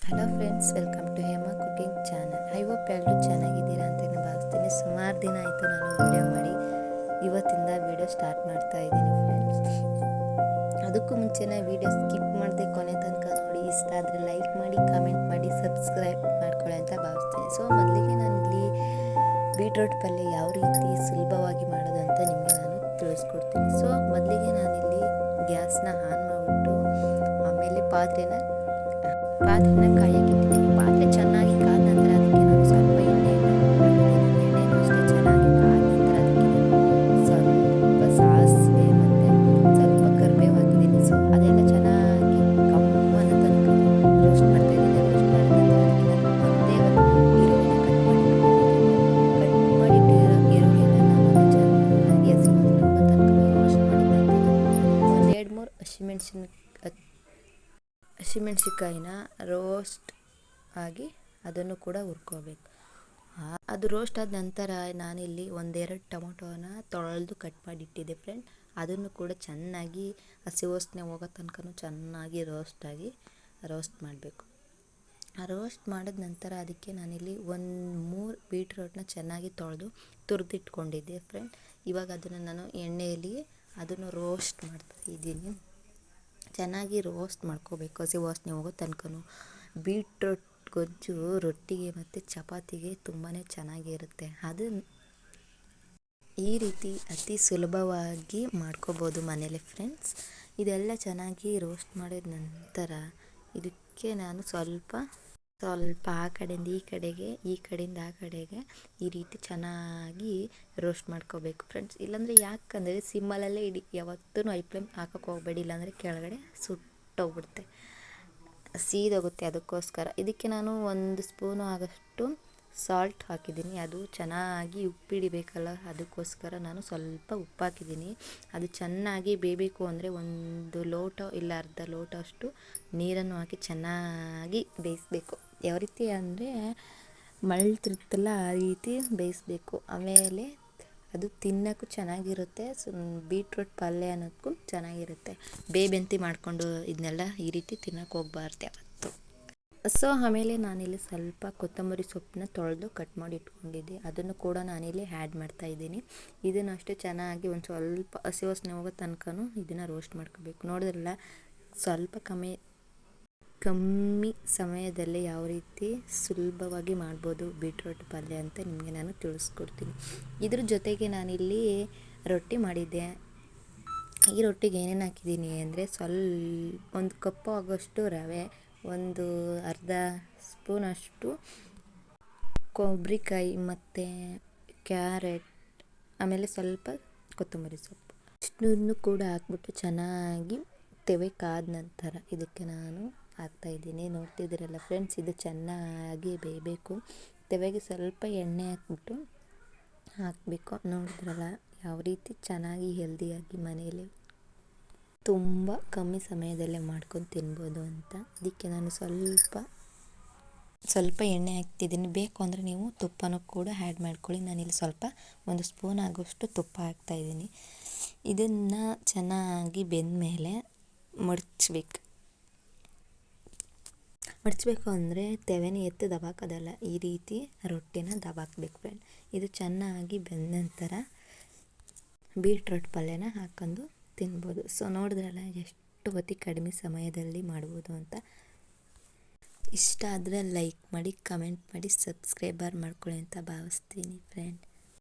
Hello friends, welcome to Hema cooking channel. I hope ಎಲ್ಲರೂ ಚೆನ್ನಾಗಿದ್ದೀರಾ ಅಂತ ಭಾವಿಸ್ತೀನಿ. ಸುಮಾರು ದಿನ ಆಯಿತು ನಾನು ವಿಡಿಯೋ ಮಾಡಿ. ಇವತ್ತಿಂದ ವಿಡಿಯೋ ಸ್ಟಾರ್ಟ್ ಮಾಡ್ತಾ ಇದ್ದೀನಿ ಫ್ರೆಂಡ್ಸ್. ಅದಕ್ಕೂ ಮುಂಚೆನೇ ವಿಡಿಯೋ ಸ್ಕಿಪ್ ಮಾಡದೆ ಕೊನೆ ತನಕ ನೋಡಿ. ಇಷ್ಟ ಆದರೆ ಲೈಕ್ ಮಾಡಿ, ಕಮೆಂಟ್ ಮಾಡಿ, ಸಬ್ಸ್ಕ್ರೈಬ್ ಮಾಡ್ಕೊಳ್ಳಿ ಅಂತ ಭಾವಿಸ್ತೀನಿ. ಸೊ ಮೊದಲಿಗೆ ನಾನಿಲ್ಲಿ ಬೀಟ್ರೂಟ್ ಪಲ್ಯ ಯಾವ ರೀತಿ ಸುಲಭವಾಗಿ ಮಾಡೋದು ಅಂತ ನಿಮಗೆ ನಾನು ತಿಳಿಸ್ಕೊಡ್ತೀನಿ. ಸೊ ಮೊದಲಿಗೆ ನಾನಿಲ್ಲಿ ಗ್ಯಾಸ್ನ ಆನ್ ಮಾಡಿಬಿಟ್ಟು ಆಮೇಲೆ ಪಾತ್ರೆನ ಕಾಯಕ್ಕಿಟ್ಟಿದ್ದೀನಿ. ಪಾತ್ರೆ ಚೆನ್ನಾಗಿ ಕಾದ ನಂತರ ಅದಕ್ಕೆ ನಾನು ಸ್ವಲ್ಪ ಎಣ್ಣೆಯನ್ನು ಅಷ್ಟೇ ಚೆನ್ನಾಗಿ ಕಾದ ನಂತರ ಅದಕ್ಕೆ ಸ್ವಲ್ಪ ಸಾಸಿವೆ ಮತ್ತು ಸ್ವಲ್ಪ ಕರಿಬೇವು ಹಾಕಿದ್ದೀನಿ. ಸೊ ಅದೆಲ್ಲ ಚೆನ್ನಾಗಿ ಕಮ್ಮನ ತನಕ ರೋಸ್ಟ್ ಮಾಡ್ತಾ ಇದ್ದೀನಿ. ರೋಸ್ಟ್ ಮಾಡಿದ ನಂತರ ಅದಕ್ಕೆ ನಾನು ಒಂದೇ ಒಂದು ಈರುಳ್ಳಿನ ಕಟ್ ಮಾಡಿಟ್ಟಿರೋ ಈರುಳ್ಳಿನ ನಾನು ಚೆನ್ನಾಗಿ ಹಸಿ ವಾಸನೆ ತನಕ ರೋಸ್ಟ್ ಮಾಡಿದ ನಂತರ ಒಂದು 2-3 ಹಸಿಮೆಣ್ಸಿಕಾಯಿನ ರೋಸ್ಟ್ ಆಗಿ ಅದನ್ನು ಕೂಡ ಹುರ್ಕೋಬೇಕು. ಅದು ರೋಸ್ಟ್ ಆದ ನಂತರ ನಾನಿಲ್ಲಿ 1-2 ಟೊಮೊಟೊನ ತೊಳೆದು ಕಟ್ ಮಾಡಿಟ್ಟಿದ್ದೆ ಫ್ರೆಂಡ್. ಅದನ್ನು ಕೂಡ ಚೆನ್ನಾಗಿ ಹಸಿ ವಾಸನೆ ಹೋಗೋ ತನಕ ಚೆನ್ನಾಗಿ ರೋಸ್ಟ್ ಮಾಡಬೇಕು. ರೋಸ್ಟ್ ಮಾಡಿದ ನಂತರ ಅದಕ್ಕೆ ನಾನಿಲ್ಲಿ 3 ಬೀಟ್ರೋಟ್ನ ಚೆನ್ನಾಗಿ ತೊಳೆದು ತುರಿದಿಟ್ಕೊಂಡಿದ್ದೆ ಫ್ರೆಂಡ್. ಇವಾಗ ಅದನ್ನು ನಾನು ಎಣ್ಣೆಯಲ್ಲಿ ಅದನ್ನು ರೋಸ್ಟ್ ಮಾಡ್ತಾ ಇದ್ದೀನಿ. ಚೆನ್ನಾಗಿ ರೋಸ್ಟ್ ಮಾಡ್ಕೋಬೇಕು ಹಸಿ ವಾಸನೆ ಹೋಗೋ ತನಕ. ಬೀಟ್ರೋಟ್ ಗೊಜ್ಜು ರೊಟ್ಟಿಗೆ ಮತ್ತು ಚಪಾತಿಗೆ ತುಂಬಾ ಚೆನ್ನಾಗಿರುತ್ತೆ. ಅದು ಈ ರೀತಿ ಅತಿ ಸುಲಭವಾಗಿ ಮಾಡ್ಕೋಬೋದು ಮನೇಲಿ ಫ್ರೆಂಡ್ಸ್. ಇದೆಲ್ಲ ಚೆನ್ನಾಗಿ ರೋಸ್ಟ್ ಮಾಡಿದ ನಂತರ ಇದಕ್ಕೆ ನಾನು ಸ್ವಲ್ಪ ಆ ಕಡೆಯಿಂದ ಈ ಕಡೆಯಿಂದ ಆ ಕಡೆಗೆ ಈ ರೀತಿ ಚೆನ್ನಾಗಿ ರೋಸ್ಟ್ ಮಾಡ್ಕೋಬೇಕು ಫ್ರೆಂಡ್ಸ್. ಇಲ್ಲಾಂದರೆ ಯಾಕಂದರೆ ಸಿಮ್ಮಲ್ಲೇ ಯಾವತ್ತೂ ಐ ಫ್ಲೇಮ್ ಹಾಕೋಕ್ಕೆ ಹೋಗಬೇಡಿ, ಇಲ್ಲಾಂದರೆ ಕೆಳಗಡೆ ಸುಟ್ಟೋಗ್ಬಿಡುತ್ತೆ, ಸೀದೋಗುತ್ತೆ. ಅದಕ್ಕೋಸ್ಕರ ಇದಕ್ಕೆ ನಾನು 1 ಸ್ಪೂನು ಆಗೋಷ್ಟು ಸಾಲ್ಟ್ ಹಾಕಿದ್ದೀನಿ. ಅದು ಚೆನ್ನಾಗಿ ಉಪ್ಪಿಡಿಬೇಕಲ್ಲ, ಅದಕ್ಕೋಸ್ಕರ ನಾನು ಸ್ವಲ್ಪ ಉಪ್ಪು ಹಾಕಿದ್ದೀನಿ. ಅದು ಚೆನ್ನಾಗಿ ಬೇಯಬೇಕು ಅಂದರೆ 1 ಲೋಟ ಇಲ್ಲ ಅರ್ಧ ಲೋಟ ಅಷ್ಟು ನೀರನ್ನು ಹಾಕಿ ಚೆನ್ನಾಗಿ ಬೇಯಿಸಬೇಕು. ಯಾವ ರೀತಿ ಅಂದರೆ ಮಳ್ತಿರುತ್ತಲ್ಲ ಆ ರೀತಿ ಬೇಯಿಸಬೇಕು. ಆಮೇಲೆ ಅದು ತಿನ್ನೋಕ್ಕೂ ಚೆನ್ನಾಗಿರುತ್ತೆ. ಬೀಟ್ರೂಟ್ ಪಲ್ಯ ಅನ್ನೋದಕ್ಕೂ ಚೆನ್ನಾಗಿರುತ್ತೆ. ಬೇಬಂತಿ ಮಾಡಿಕೊಂಡು ಇದನ್ನೆಲ್ಲ ಈ ರೀತಿ ತಿನ್ನೋಕ್ಕೆ ಹೋಗ್ಬಾರ್ದು ಯಾವತ್ತು. ಸೊ ಆಮೇಲೆ ನಾನಿಲ್ಲಿ ಸ್ವಲ್ಪ ಕೊತ್ತಂಬರಿ ಸೊಪ್ಪನ್ನ ತೊಳೆದು ಕಟ್ ಮಾಡಿ ಇಟ್ಕೊಂಡಿದ್ದೆ, ಅದನ್ನು ಕೂಡ ನಾನಿಲ್ಲಿ ಆ್ಯಡ್ ಮಾಡ್ತಾ ಇದ್ದೀನಿ. ಇದನ್ನು ಅಷ್ಟೇ ಚೆನ್ನಾಗಿ ಒಂದು ಸ್ವಲ್ಪ ಹಸಿ ವಾಸನೆ ಹೋಗೋ ತನಕ ಇದನ್ನು ರೋಸ್ಟ್ ಮಾಡ್ಕೋಬೇಕು. ನೋಡಿದ್ರಲ್ಲ, ಸ್ವಲ್ಪ ಕಮ್ಮಿ ಸಮಯದಲ್ಲೇ ಯಾವ ರೀತಿ ಸುಲಭವಾಗಿ ಮಾಡ್ಬೋದು ಬೀಟ್ರೂಟ್ ಪಲ್ಯ ಅಂತ ನಿಮಗೆ ನಾನು ತಿಳಿಸ್ಕೊಡ್ತೀನಿ. ಇದ್ರ ಜೊತೆಗೆ ನಾನಿಲ್ಲಿ ರೊಟ್ಟಿ ಮಾಡಿದ್ದೆ. ಈ ರೊಟ್ಟಿಗೆ ಏನೇನು ಹಾಕಿದ್ದೀನಿ ಅಂದರೆ ಸ್ವಲ್ಪ 1 ಕಪ್ಪು ಆಗೋಷ್ಟು ರವೆ, ಒಂದು ಅರ್ಧ ಸ್ಪೂನಷ್ಟು ಕೊಬ್ಬರಿಕಾಯಿ ಮತ್ತು ಕ್ಯಾರೆಟ್, ಆಮೇಲೆ ಸ್ವಲ್ಪ ಕೊತ್ತಂಬರಿ ಸೊಪ್ಪು ಇಷ್ಟನ್ನು ಕೂಡ ಹಾಕ್ಬಿಟ್ಟು ಚೆನ್ನಾಗಿ ತೆವೆ ಕಾದ ನಂತರ ಇದಕ್ಕೆ ನಾನು ಹಾಕ್ತಾಯಿದ್ದೀನಿ. ನೋಡ್ತಿದ್ದೀರಲ್ಲ ಫ್ರೆಂಡ್ಸ್, ಇದು ಚೆನ್ನಾಗಿ ಬೇಯಬೇಕು. ತೆವೆಗೆ ಸ್ವಲ್ಪ ಎಣ್ಣೆ ಹಾಕಬೇಕು. ನೋಡಿದ್ರಲ್ಲ ಯಾವ ರೀತಿ ಚೆನ್ನಾಗಿ ಹೆಲ್ದಿಯಾಗಿ ಮನೆಯಲ್ಲಿ ತುಂಬ ಕಮ್ಮಿ ಸಮಯದಲ್ಲೇ ಮಾಡ್ಕೊಂಡು ತಿನ್ಬೋದು ಅಂತ. ಅದಕ್ಕೆ ನಾನು ಸ್ವಲ್ಪ ಎಣ್ಣೆ ಹಾಕ್ತಿದ್ದೀನಿ. ಬೇಕು ಅಂದರೆ ನೀವು ತುಪ್ಪನೂ ಕೂಡ ಆ್ಯಡ್ ಮಾಡ್ಕೊಳ್ಳಿ. ನಾನಿಲ್ಲಿ ಸ್ವಲ್ಪ 1 ಸ್ಪೂನ್ ಆಗೋಷ್ಟು ತುಪ್ಪ ಹಾಕ್ತಾಯಿದ್ದೀನಿ. ಇದನ್ನು ಚೆನ್ನಾಗಿ ಬೆಂದಮೇಲೆ ಮಡಚಬೇಕು ಅಂದರೆ ತೆವೆನ ಎತ್ತು ದಬಾಕೋದಲ್ಲ, ಈ ರೀತಿ ರೊಟ್ಟಿನ ದಬಾಕಬೇಕು ಫ್ರೆಂಡ್. ಇದು ಚೆನ್ನಾಗಿ ಬೆಂದ ನಂತರ ಬೀಟ್ರೂಟ್ ಪಲ್ಯನ ಹಾಕೊಂಡು ತಿನ್ಬೋದು. ಸೊ ನೋಡಿದ್ರಲ್ಲ ಎಷ್ಟು ಅತಿ ಕಡಿಮೆ ಸಮಯದಲ್ಲಿ ಮಾಡ್ಬೋದು ಅಂತ. ಇಷ್ಟ ಆದರೆ ಲೈಕ್ ಮಾಡಿ, ಕಮೆಂಟ್ ಮಾಡಿ, ಸಬ್ಸ್ಕ್ರೈಬರ್ ಮಾಡ್ಕೊಳ್ಳಿ ಅಂತ ಭಾವಿಸ್ತೀನಿ ಫ್ರೆಂಡ್.